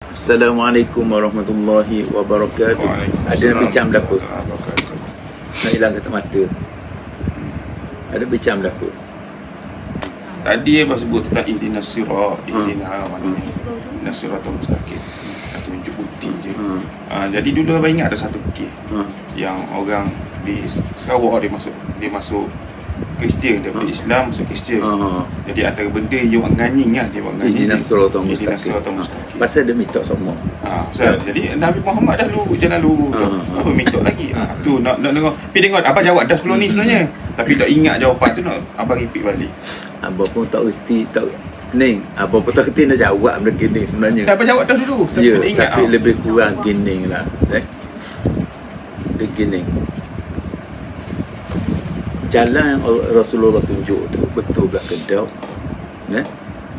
Assalamualaikum warahmatullahi wabarakatuh. Ada nak bincang berapa? Nak hilang kata mata. Ada bincang berapa? Tadi abang sebut tentang ihdinas sirat, ihdinas siratal mustaqim. Tunjuk bukti je. Jadi dulu abang ingat ada satu kes yang orang di Sarawak dia masuk Kristian, daripada Islam masuk Kristian. Jadi antara benda yang nganying lah, dia buat nganying Ihdinas siratal mustaqim. Pasal dia minta semua. Jadi Nabi Muhammad dah lu jalan lu. Apa minta lagi? Tu nak dengar. Tapi dengar abang jawab dah sebelum ni sebenarnya. Tapi tak ingat jawapan tu, nak abang repeat balik. Abang pun tak reti, tak Ning, abang pun tak reti nak jawab benda gini sebenarnya. Dah abang jawab dah dulu. Ya, tapi lebih kurang gini lah. Begini. Jalan yang Rasulullah tunjuk tu betul belah kedok,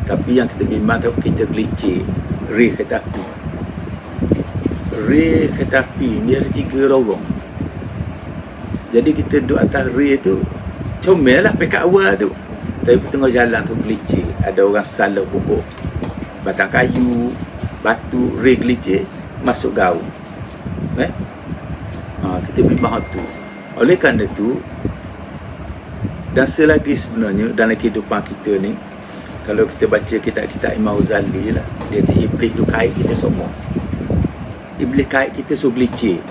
tapi yang kita bimbang tahu kita gelicir rel kereta api. Rel kereta api ni ada 3 lorong. Jadi kita duduk atas rel tu comel lah pekat awal tu, tapi tengah jalan tu gelicir. Ada orang salah pupuk batang kayu, batu, rel gelicir masuk gaung. Kita bimbang tu. Oleh kerana tu, dan selagi sebenarnya dalam kehidupan kita ni, kalau kita baca kitab-kitab Imam Ghazali lah, dia kata iblis tu kait kita semua. Iblis kait kita so gelicir.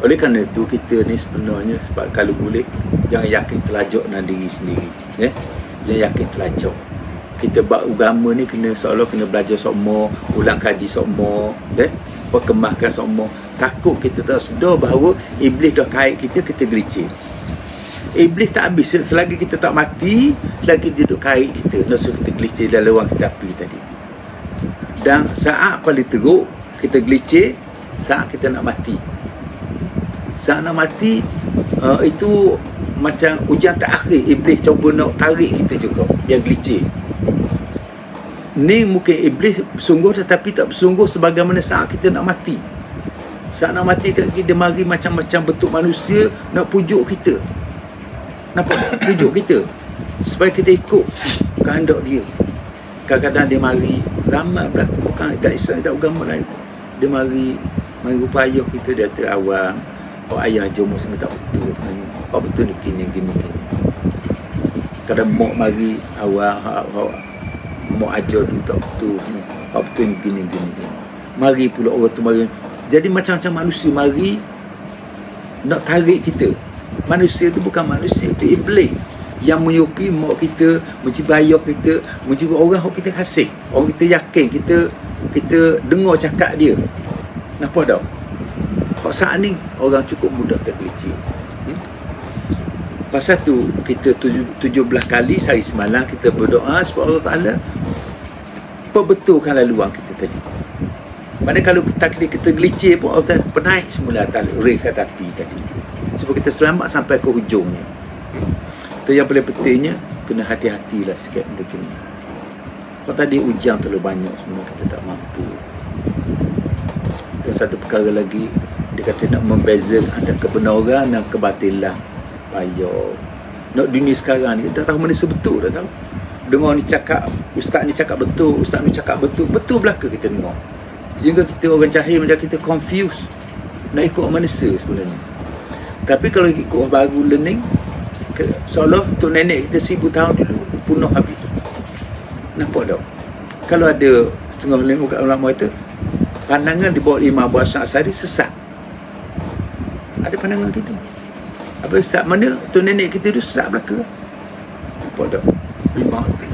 Oleh kerana itu kita ni sebenarnya, sebab kalau boleh jangan yakin terlajak dengan diri sendiri, jangan yakin terlajak. Kita buat agama ni kena seolah kena belajar semua, ulang kaji semua, perkemahkan semua. Takut kita tak sedar bahawa iblis dah kait kita gelicir. Iblis tak habis selagi kita tak mati, lagi dia duduk kait kita, nak suruh kita gelicir dalam ruang kita api tadi. Dan saat paling teruk kita gelicir, saat kita nak mati. Saat nak mati, itu macam ujian terakhir. Iblis cuba nak tarik kita juga, dia gelicir. Ni mungkin iblis bersungguh, tetapi tak bersungguh sebagaimana saat kita nak mati. Saat nak mati kan dia mari macam-macam bentuk manusia nak pujuk kita. Nampak pujuk kita supaya kita ikut kehendak dia. Kadang-kadang dia mari ramai berlaku, bukan tak Islam, tak agama lain. Dia mari upaya kita. Dia kata awal, ayah jom semua tak betul. Betul ni gini. Kadang mak mari awal, mak ajar tu tak betul. Betul ni gini. Mari pula orang tu mari. Jadi macam-macam manusia mari nak tarik kita. Manusia tu bukan manusia, itu iblis yang menyukai mak kita, mencibir ayah kita, mencibir orang yang kita kasih, orang kita yakin, kita dengar cakap dia. Nampak tak? Kok saat ni orang cukup mudah tergelicir. Pasal tu kita 17 kali sehari semalam kita berdoa supaya Allah Ta'ala perbetulkan laluan kita tadi. Mana kalau kita gelicir pun Allah Ta'ala penaik semula atas rel kereta api tadi, supaya kita selamat sampai ke hujungnya. Itu yang paling pentingnya, kena hati-hatilah sikit benda ni. Kalau tadi ujian terlalu banyak sebenarnya kita tak mampu. Dan satu perkara lagi, dia kata nak membezakan antara kebenaran dan kebatilan. Payah. Nak dunia sekarang ni, kita tak tahu mana sebetul, dah tahu. Dengar ni cakap, ustaz ni cakap betul, ustaz ni cakap betul. Betul belaka kita dengar. Sehingga kita orang jahil macam kita confused. Nak ikut mana sebenarnya. Tapi kalau ikut baru learning, seolah tu nenek kita 1000 tahun dulu punah habis. Nampak tak? Kalau ada setengah ulama kata pandangan di bawah Imam Abu Hasan Asy'ari sesat. Ada pandangan gitu. Apa sesat mana? Tu nenek kita tu sesat belaka. Nampak tak? Imam tu.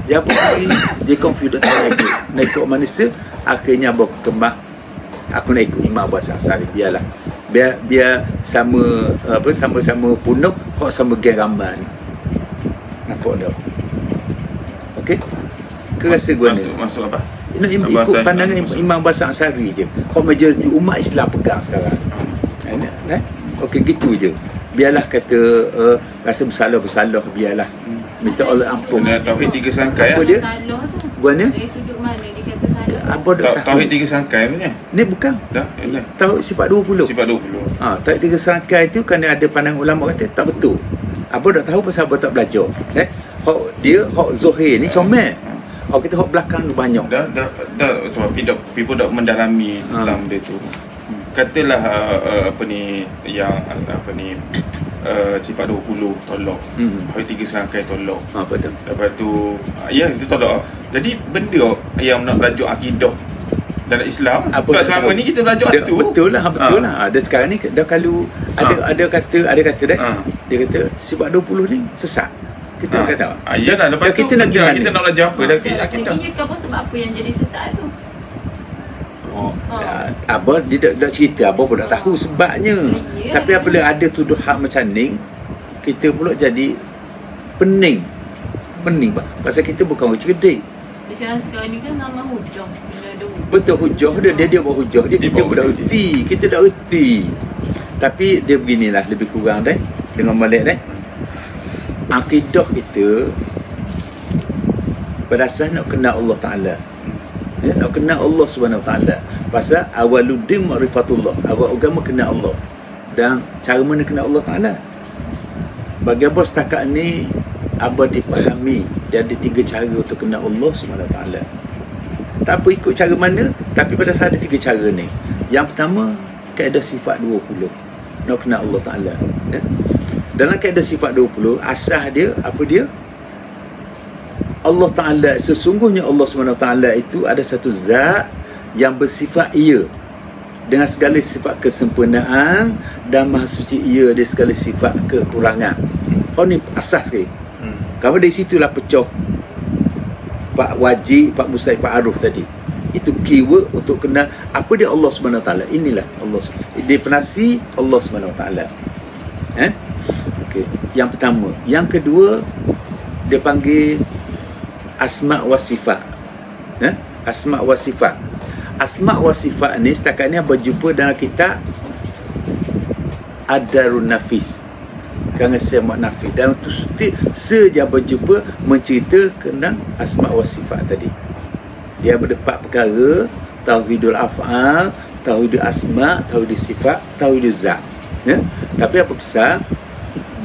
Dia apa lagi? Dia confused tak lagi. Nak ikut manusia, akhirnya berkembang. Aku nak ikut Imam Abu Hasan Asy'ari, biarlah. Biar sama-sama punuk, kok sama geng ramai ni. Nampak tak? Okey? Kerasa gua ni. Masuk apa? Ikut pandangan Imam Abu Hasan Asy'ari je. Kok majoriti umat Islam pegang sekarang. Okey, gitu je. Biarlah kata rasa bersalah, biarlah. Minta Allah ampun. Tauhid 3 sangkai. Apa dia? Gua ni? Dari sudut mana dia kata salah? Apa dah Tauhid 3 sangkai punya. Ni bukan. Dah. Tauhid sifat 20. Sifat 20. Tauhid 3 serangkai tu kerana ada pandangan ulama kata tak betul. Apa dah tahu pasal apa tak belajar. Hak dia, hak Zuhair ni comel. kita hok belakang tu banyak. Dah sebab people dah mendalami tentang benda tu. Katalah sifat 20 tolak. Hari 3 serangkai tolak. Betul. Lepas tu itu tolak. Jadi benda yang nak belajar akidah dalam Islam, sebab selama ni kita belajar tu. Betul lah. Dan sekarang ni dah kalau ada kata dah. Dia kata sifat 20 ni sesat. Kita kata. Iyalah, lepas tu kita nak belajar apa dah akidah. Sebab apa yang jadi sesat tu? Abah dia tak cerita, Abah pun tak tahu sebabnya. Tapi apabila ada tuduhan macam ni, kita pula jadi pening bah. Pasal kita bukan orang cerdik. Sekarang ni kan nama hujah. Betul, hujah dia buat hujah dia. Kita pun tak erti. Kita tak erti. Tapi dia beginilah lebih kurang dah dengan Malik dah. Akidah kita berdasar nak kenal Allah Ta'ala. Nak kenal Allah Subhanahu Wa Ta'ala. Pasal awaluddin ma'rifatullah. Awal agama kenal Allah. Dan cara mana kenal Allah Ta'ala? Bagi Abah setakat ni, Abah dipahami dia ada 3 cara untuk kenal Allah Subhanahu Wa Ta'ala. Tak apa ikut cara mana, tapi pada saat ada 3 cara ni. Yang pertama, kaedah sifat 20. Nak kenal Allah Ta'ala. Dalam kaedah sifat 20, asas dia, apa dia? Allah Ta'ala, sesungguhnya Allah SWT itu ada satu zat yang bersifat ia dengan segala sifat kesempurnaan dan maha suci ia dari segala sifat kekurangan. Kau ni asas ke? Kalau dari situlah pecah Pak Wajib, Pak Musaid, Pak Aruf tadi. Itu keyword untuk kenal apa dia Allah SWT. Inilah Allah, definisi Allah SWT. Okey. Yang pertama. Yang kedua, dia panggil asma' wa sifat. Asma' wa sifat. Asma' wa sifat ni setakat ni berjumpa dalam kitab Ad-Darun Nafis. Kerana saya mak nafis. Dalam tu saja berjumpa mencerita tentang asma' wa sifat tadi. Dia ada 4 perkara: tauhidul af'al, tauhidul asma', tauhidul sifat, tauhidul zat. Tapi apa pesan?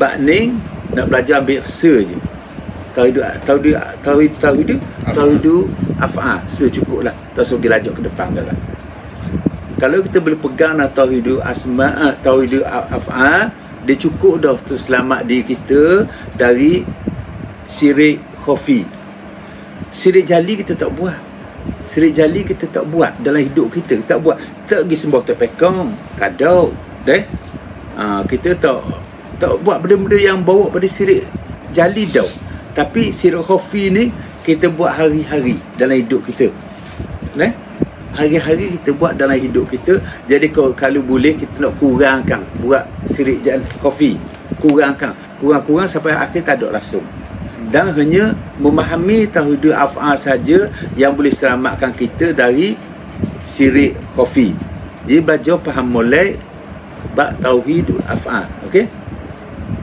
Bab ni nak belajar ambil je. Tauhidul af'al secukuplah. Tak usah pergi lajak ke depan dah lah. Kalau kita boleh pegang tauhidul asma', tauhidul af'al, dia cukup dah untuk selamat diri kita dari syirik khafi. Syirik jali kita tak buat. Syirik jali kita tak buat dalam hidup kita. Kita tak buat. Tak pergi sembah tak pekong, kadau, kita tak buat benda-benda yang bawa pada syirik jali dah. Tapi syirik khafi ni kita buat hari-hari dalam hidup kita. Hari-hari kita buat dalam hidup kita. Jadi kalau boleh kita nak kurangkan buat syirik khafi. Kurang sampai akhir tak ada langsung. Dan hanya memahami tauhidul af'al saja yang boleh selamatkan kita dari syirik khafi. Jadi belajar faham molek bab tauhidul af'al. Okey?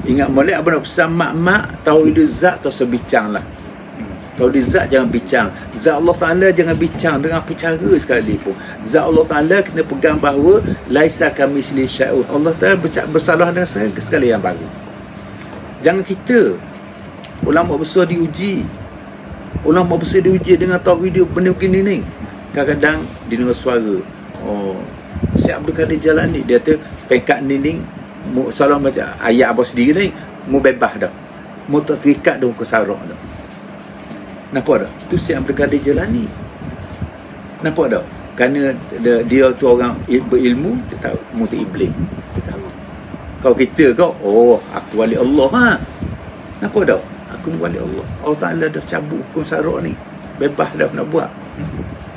Ingat molek apa nak pesan mak-mak tauhidul zat tak usah bincang lah. Tauhid zat jangan bincang. Zat Allah Ta'ala jangan bincang dengan apa cara sekalipun. Zat Allah Ta'ala kena pegang bahawa laisa kamitsli syai'un. Allah Ta'ala bersalah dengan segala yang baru. Jangan kita ulama besar diuji. Ulama besar diuji dengan tauhid benda begini ni. Kadang-kadang dia dengar suara. Syekh Abdul Qadir Jalani dia kata pekat ni salah macam ayat apa sendiri ni mu bebas dah. Mu tak terikat dengan kesarak dah. Nampak tak? Tu Syekh Abdul Qadir Jalani. Nampak tak? Kerana dia tu orang berilmu, dia tahu mutu iblis. Dia tahu. Kalau kita aku wali Allah Nampak tak? Aku ni wali Allah. Allah Ta'ala dah cabut hukum syarak ni. Bebas dah nak buat.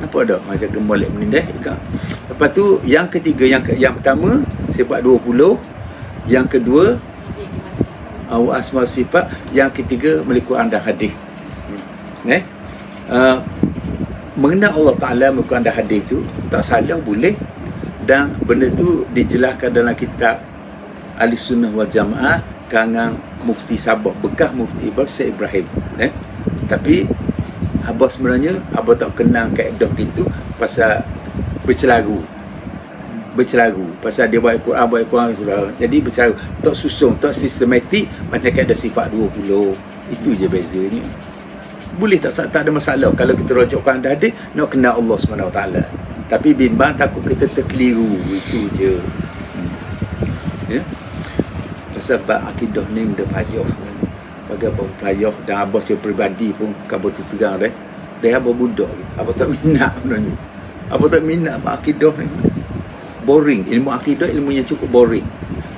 Nampak tak? Macam gemolek ni dah. Lepas tu yang ketiga, yang pertama sifat 20, yang kedua asma sifat, yang ketiga melalui Quran dan hadis. Mengenal Allah Ta'ala melalui Quran dan hadis tu tak salah, boleh. Dan benda tu dijelaskan dalam kitab Ahli Sunnah wal Jamaah karangan Mufti Sabah, bekas Mufti Syekh Ibrahim. Tapi Abah sebenarnya Abah tak kenal kaedah gitu pasal bercelaru pasal dia buat Quran jadi bercelaru, tak susung, tak sistematik macam kaedah sifat 20. Itu je bezanya. boleh tak ada masalah kalau kita rujuk pada hadis nak kenal Allah SWT. Tapi bimbang takut kita terkeliru, itu je. Ya. Pasal akidah ni benda payah. Bagi abang payah dan abang secara peribadi pun kabur tu tegang dah. Dia abang budak. Abang tak minat benda ni. Abang tak minat akidah ni. Boring. Ilmu akidah ilmunya cukup boring.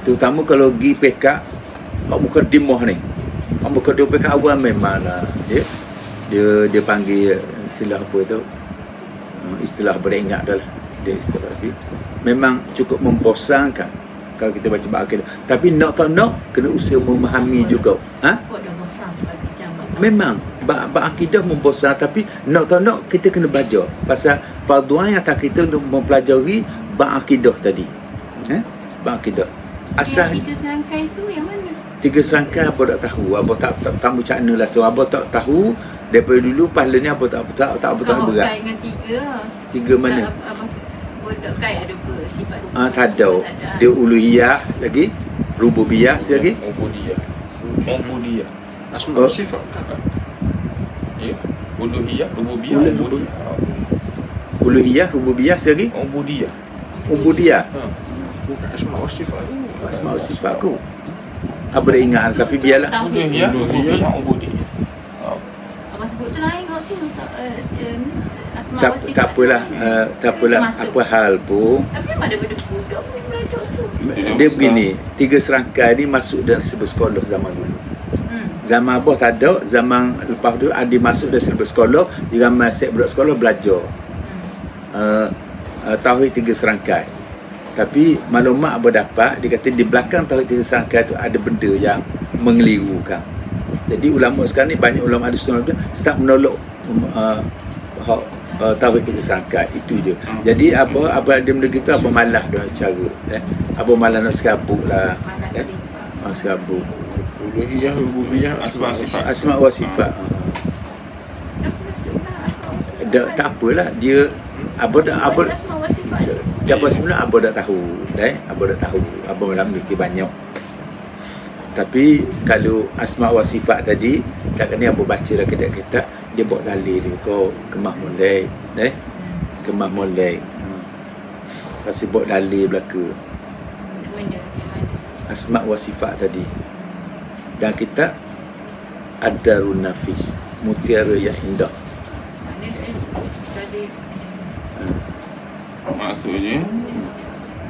Terutama kalau pergi pekak Pak Mukadimah ni. Pak Mukadimah pekak awal memang lah. Dia panggil istilah apa tu? Istilah beringat dah lah. Dia istilah ni. Memang cukup membosankan kalau kita baca bab akidah. Tapi nak tak nak kena usaha memahami juga. Ha? Memang bab akidah membosan, tapi nak tak nak kita kena belajar. Pasal fardu ain atas kita untuk mempelajari bab akidah tadi. Bab akidah. Asal yang 3 serangkai tu yang mana? 3 serangkai apa tak tahu. Apa tak tamu cakna lah. So apa tak tahu daripada dulu pahala ni apa tak berat. Kau kait dengan 3 lah. 3 mana? Bodoh kait ada pula sifat tak ada. Dia uluhiyah lagi, rububiyah lagi, ubudiyah. Asma sifat kan? Ya. Uluhiyah, rububiyah, uluhiyah, rububiyah lagi, ubudiyah. Bukan asma wa sifat. Asma wa sifat aku. Apa dah ingat tapi biarlah. Uluhiyah, rububiyah, ubudiyah. Abang sebut tu lain kau tu asma Tak wa sifat. tak apalah apa hal pun. Tapi memang daripada budak pun belajar tu. Dia begini, 3 serangkai ni masuk dalam silibus sekolah zaman dulu. Zaman abah tak ada, zaman lepas tu ada masuk dalam silibus sekolah, dia ramai set budak sekolah belajar. Tauhid 3 serangkai. Tapi maklumat abah dapat, dia kata di belakang tauhid 3 serangkai tu ada benda yang mengelirukan. Jadi ulama sekarang ni, banyak ulama ahli sunnah tu start menolak tauhid 3 serangkai. Itu je. Jadi apa ada benda gitu, apa malas dengan cara. Apa malas nak serabut lah. Serabut. Uluhiyah, rububiyah, asma sifat. Asma wa sifat. Tak apalah dia apa siapa sebenarnya apa dah tahu, apa dah tahu, apa malam ni banyak. Tapi kalau asma wa sifat tadi, cakap ni apa baca lah kitab-kitab, dia buat dalil dia kau kemah mulai, kemah mulai. Pasti buat dalil belaka. Asma wa sifat tadi. Dan kita Ad-Darun Nafis, mutiara yang indah.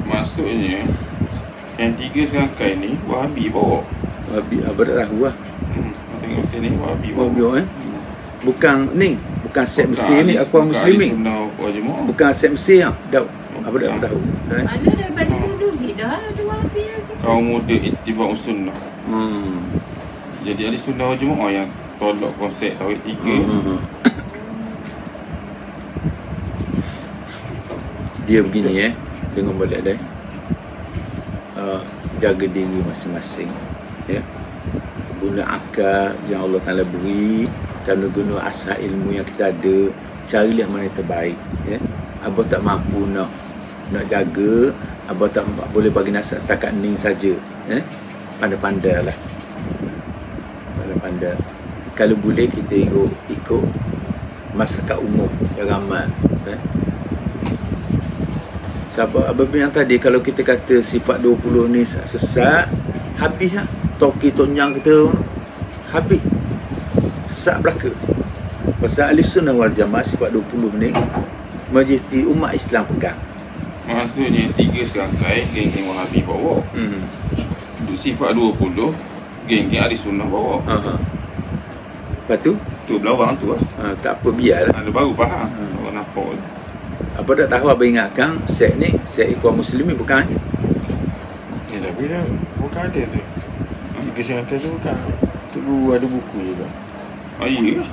Maksudnya yang 3 serangkai ni Wahabi bawa. Wahabi apa tak tahu lah. Tengok sini Wahabi bawa. Bukan ni, bukan set Mesir ni, aku muslimin. Bukan set Mesir ah. Dah apa tak tahu. Mana daripada dulu dah ada Wahabi lagi. Kaum muda ittiba' sunnah. Jadi ahli sunnah wal jemaah yang tolak konsep tauhid 3. Dia begini tengok balik dah. Jaga diri masing-masing, ya. Guna akal yang Allah Taala beri, kerana guna asal ilmu yang kita ada, carilah mana yang terbaik, ya. Abah tak mampu nak jaga, abah tak boleh bagi nasihat setakat ni saja, ya. Pandai-pandailah. Pandai-pandai. Kalau boleh kita ikut masyarakat umum yang ramai, ya. Sebab apa yang tadi, kalau kita kata sifat 20 ni sesat, habis lah. Toki tonyang kita habis. Sesat belaka. Pasal ahli sunnah wal jamaah sifat 20 ni majlis umat Islam pegang. Maksudnya 3 serangkai geng-geng Wahabi bawa. Untuk sifat 20 geng-geng ahli sunnah bawa. Lepas tu? Tu belawang tu lah. Tak apa, biarlah. Ada baru faham. Orang nampak tu. Apa tak tahu apa ingatkan set ni, set Ikhwan Muslimin bukan? Tapi dah bukan ada tu. 3 serangkai tu bukan. Tu ada buku juga. Oh iya.